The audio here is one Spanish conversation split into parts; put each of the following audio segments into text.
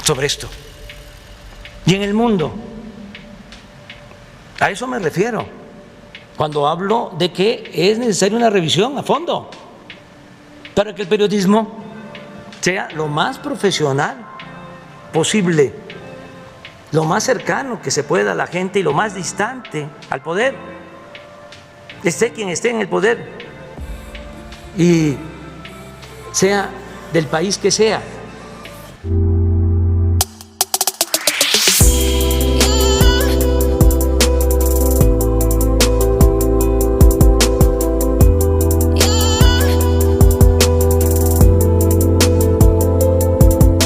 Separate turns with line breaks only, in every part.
sobre esto. Y en el mundo, a eso me refiero cuando hablo de que es necesaria una revisión a fondo para que el periodismo sea lo más profesional posible, lo más cercano que se pueda a la gente y lo más distante al poder, esté quien esté en el poder y sea del país que sea.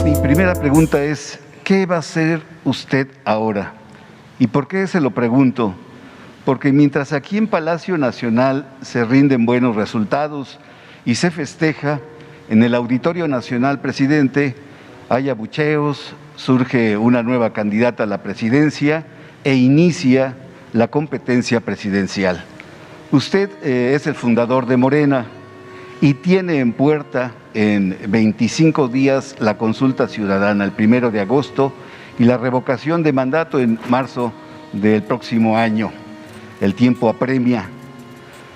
Mi primera pregunta es, ¿qué va a hacer usted ahora? ¿Y por qué se lo pregunto? Porque mientras aquí en Palacio Nacional se rinden buenos resultados y se festeja, en el Auditorio Nacional, presidente, hay abucheos, surge una nueva candidata a la presidencia e inicia la competencia presidencial. Usted es el fundador de Morena y tiene en puerta en 25 días la consulta ciudadana, el 1 de agosto, y la revocación de mandato en marzo del próximo año. El tiempo apremia.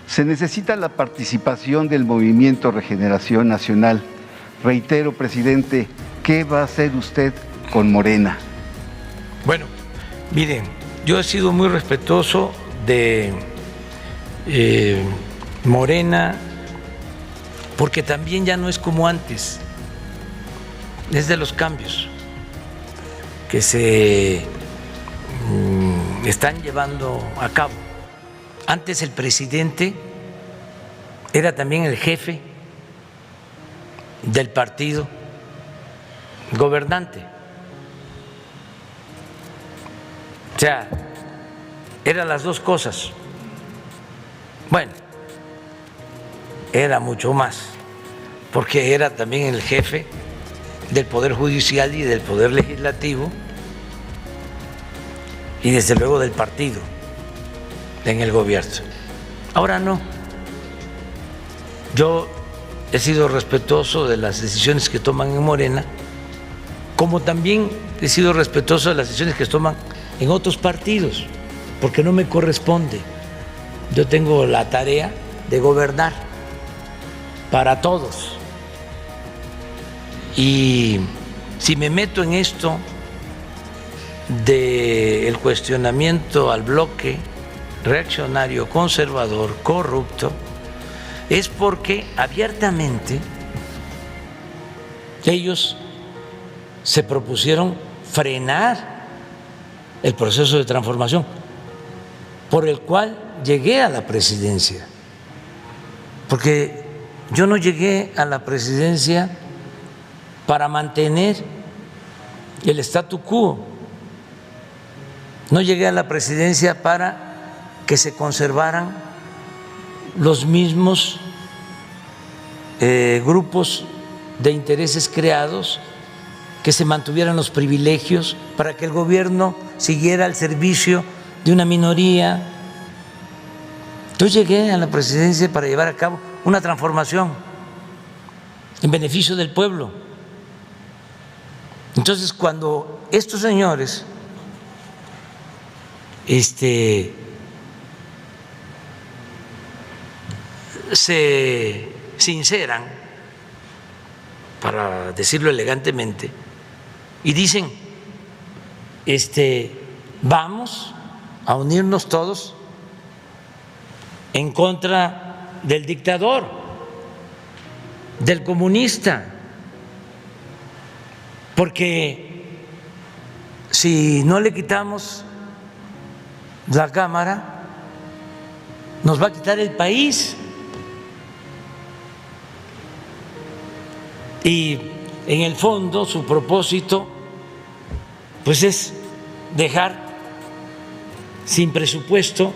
Se necesita la participación del Movimiento Regeneración Nacional. Reitero, presidente, ¿qué va a hacer usted con Morena?
Bueno, miren, yo he sido muy respetuoso de Morena, porque también ya no es como antes, es de los cambios que se están llevando a cabo. Antes el presidente era también el jefe del partido gobernante. O sea, eran las dos cosas. Bueno, era mucho más, porque era también el jefe del Poder Judicial y del Poder Legislativo y desde luego del partido en el gobierno. Ahora no. Yo he sido respetuoso de las decisiones que toman en Morena, como también he sido respetuoso de las decisiones que toman en otros partidos, porque no me corresponde. Yo tengo la tarea de gobernar para todos. Y si me meto en esto del cuestionamiento al bloque reaccionario, conservador, corrupto, es porque abiertamente ellos se propusieron frenar el proceso de transformación por el cual llegué a la presidencia. Porque yo no llegué a la presidencia para mantener el statu quo, no llegué a la presidencia para que se conservaran los mismos grupos de intereses creados, que se mantuvieran los privilegios, para que el gobierno siguiera al servicio de una minoría. Yo llegué a la presidencia para llevar a cabo una transformación en beneficio del pueblo. Entonces, cuando estos señores se sinceran, para decirlo elegantemente, y dicen, vamos a unirnos todos en contra del dictador, del comunista, porque si no le quitamos la Cámara, nos va a quitar el país. Y en el fondo su propósito pues es dejar sin presupuesto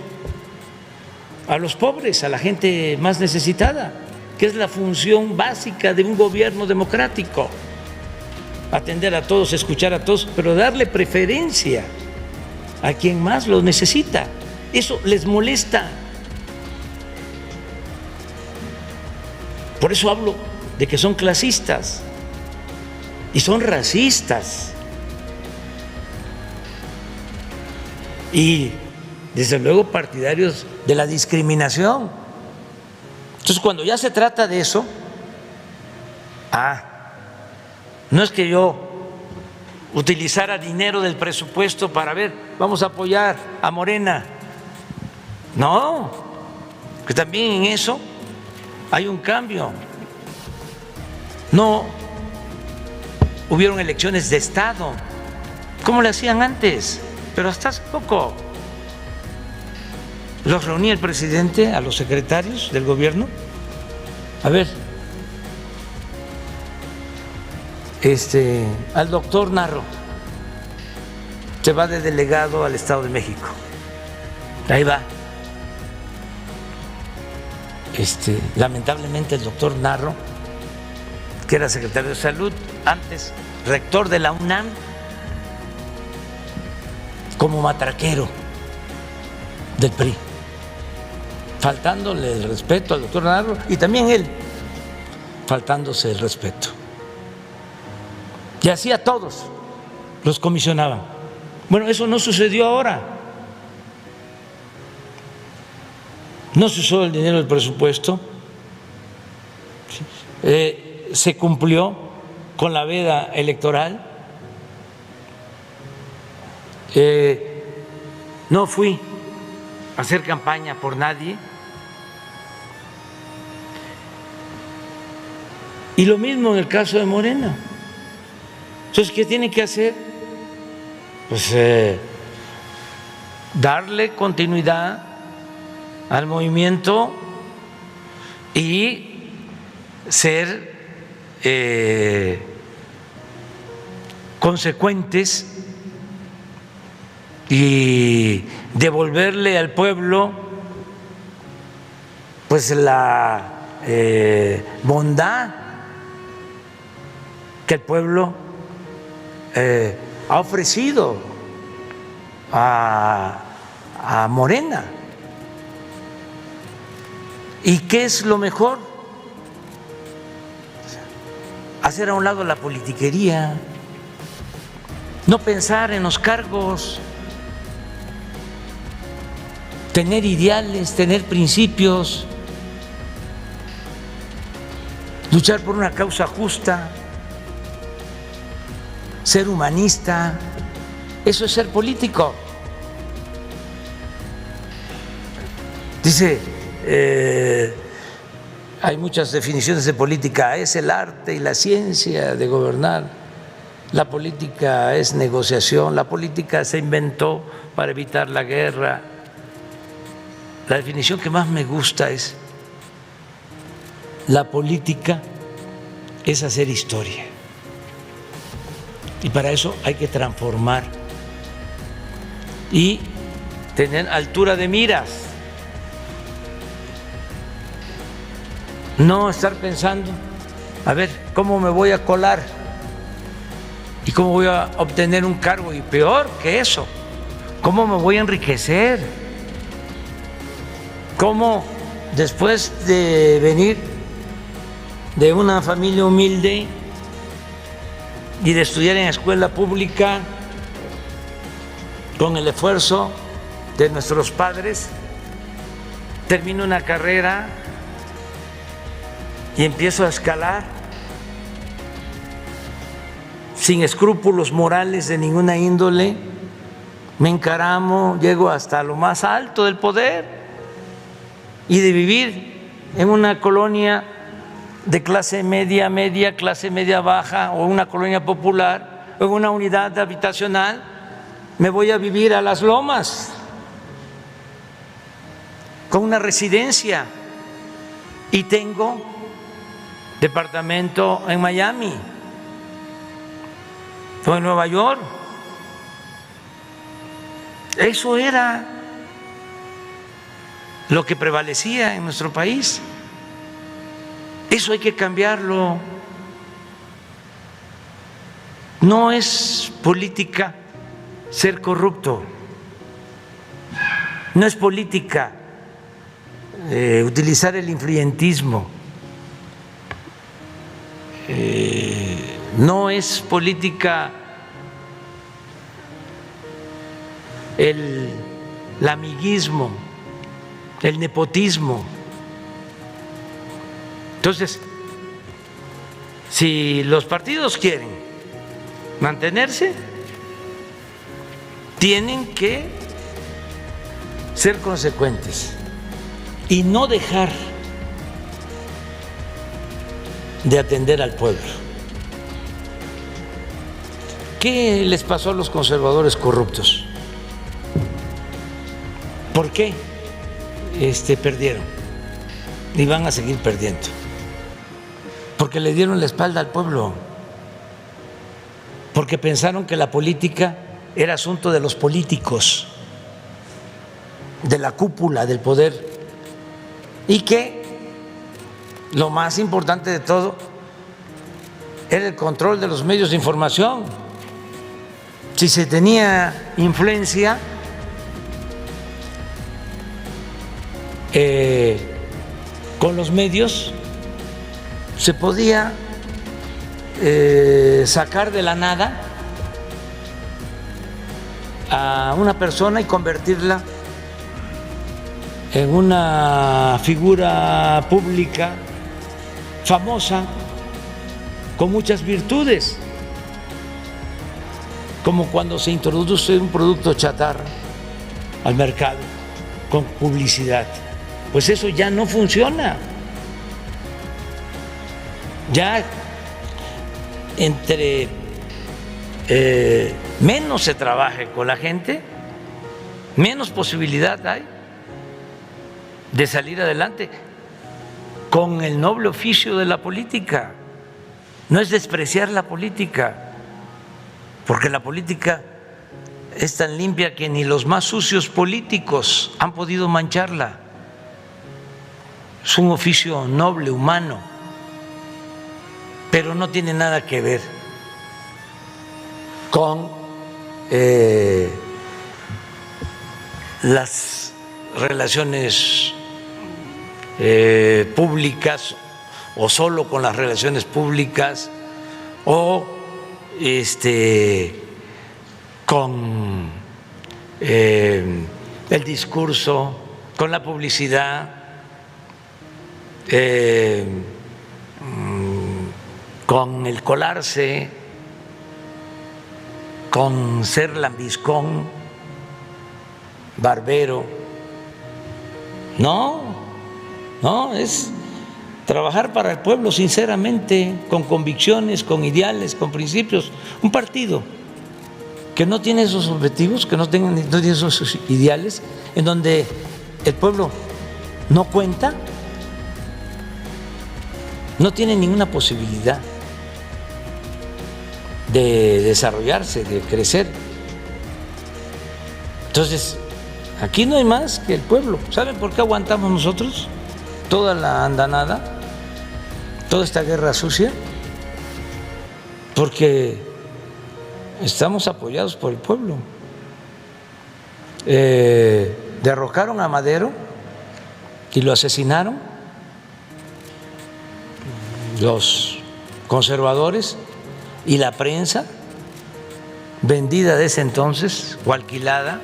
a los pobres, a la gente más necesitada, que es la función básica de un gobierno democrático: atender a todos, escuchar a todos, pero darle preferencia a quien más lo necesita. Eso les molesta. Por eso hablo de que son clasistas y son racistas, y desde luego partidarios de la discriminación. Entonces, cuando ya se trata de eso, no es que yo utilizara dinero del presupuesto para ver, vamos a apoyar a Morena. No, que también en eso hay un cambio. No hubieron elecciones de Estado, como le hacían antes, pero hasta hace poco. Los reunía el presidente a los secretarios del gobierno. A ver, al doctor Narro se va de delegado al Estado de México. Ahí va. Lamentablemente el doctor Narro, que era secretario de Salud, antes rector de la UNAM, como matraquero del PRI, faltándole el respeto al doctor Narro y también él faltándose el respeto. Y así a todos los comisionaban. Bueno, eso no sucedió ahora. No se usó el dinero del presupuesto, se cumplió con la veda electoral. No fui a hacer campaña por nadie. Y lo mismo en el caso de Morena. Entonces, ¿qué tiene que hacer? Pues darle continuidad al movimiento y ser consecuentes y devolverle al pueblo pues la bondad que el pueblo ha ofrecido a Morena. ¿Y qué es lo mejor? Hacer a un lado la politiquería, no pensar en los cargos, tener ideales, tener principios, luchar por una causa justa, ser humanista. Eso es ser político. Dice, hay muchas definiciones de política: es el arte y la ciencia de gobernar, la política es negociación, la política se inventó para evitar la guerra. La definición que más me gusta es: la política es hacer historia, y para eso hay que transformar y tener altura de miras. No estar pensando, a ver, ¿cómo me voy a colar? ¿Y cómo voy a obtener un cargo? Y peor que eso, ¿cómo me voy a enriquecer? ¿Cómo, después de venir de una familia humilde y de estudiar en escuela pública con el esfuerzo de nuestros padres, termino una carrera y empiezo a escalar sin escrúpulos morales de ninguna índole, me encaramo, llego hasta lo más alto del poder, y de vivir en una colonia de clase media, clase media baja, o una colonia popular, o en una unidad habitacional, me voy a vivir a Las Lomas con una residencia, y tengo departamento en Miami o en Nueva York. Eso era lo que prevalecía en nuestro país. Eso hay que cambiarlo. No es política ser corrupto, no es política utilizar el influyentismo, no es política el amiguismo, el nepotismo. Entonces, si los partidos quieren mantenerse, tienen que ser consecuentes y no dejar de atender al pueblo. ¿Qué les pasó a los conservadores corruptos? ¿Por qué perdieron? Y van a seguir perdiendo. Porque le dieron la espalda al pueblo. Porque pensaron que la política era asunto de los políticos, de la cúpula del poder, y que lo más importante de todo era el control de los medios de información. Si se tenía influencia, con los medios se podía sacar de la nada a una persona y convertirla en una figura pública famosa con muchas virtudes, como cuando se introduce un producto chatarra al mercado con publicidad. Pues eso ya no funciona. Ya entre menos se trabaje con la gente, menos posibilidad hay de salir adelante con el noble oficio de la política. No es despreciar la política, porque la política es tan limpia que ni los más sucios políticos han podido mancharla. Es un oficio noble, humano, pero no tiene nada que ver con las relaciones públicas, o solo con las relaciones públicas, o con el discurso, con la publicidad, con el colarse, con ser lambiscón, barbero. No, es trabajar para el pueblo sinceramente, con convicciones, con ideales, con principios. Un partido que no tiene esos objetivos, que no tiene esos ideales, en donde el pueblo no cuenta, no tiene ninguna posibilidad de desarrollarse, de crecer. Entonces, aquí no hay más que el pueblo. ¿Saben por qué aguantamos nosotros toda la andanada, toda esta guerra sucia? Porque estamos apoyados por el pueblo. Derrocaron a Madero y lo asesinaron los conservadores y la prensa vendida de ese entonces o alquilada,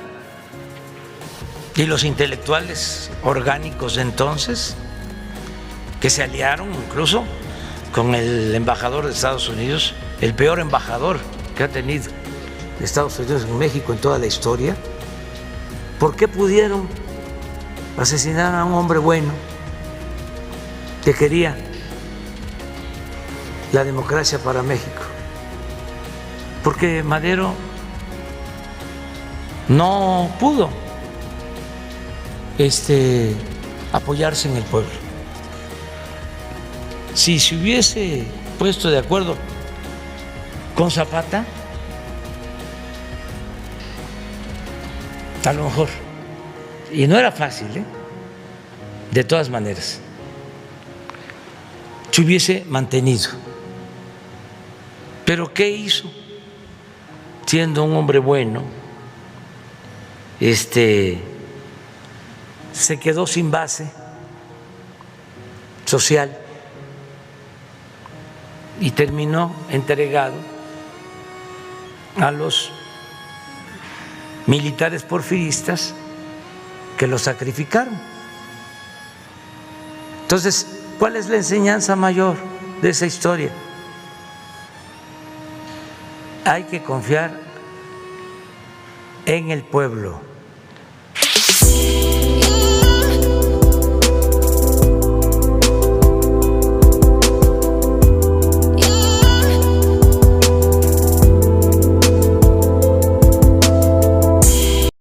y los intelectuales orgánicos de entonces que se aliaron incluso con el embajador de Estados Unidos, el peor embajador que ha tenido Estados Unidos en México en toda la historia. ¿Por qué pudieron asesinar a un hombre bueno que quería la democracia para México? Porque Madero no pudo apoyarse en el pueblo. Si se hubiese puesto de acuerdo con Zapata, a lo mejor, y no era fácil, de todas maneras, se hubiese mantenido. Pero ¿qué hizo? Siendo un hombre bueno, se quedó sin base social y terminó entregado a los militares porfiristas que lo sacrificaron. Entonces, ¿cuál es la enseñanza mayor de esa historia? Hay que confiar en el pueblo.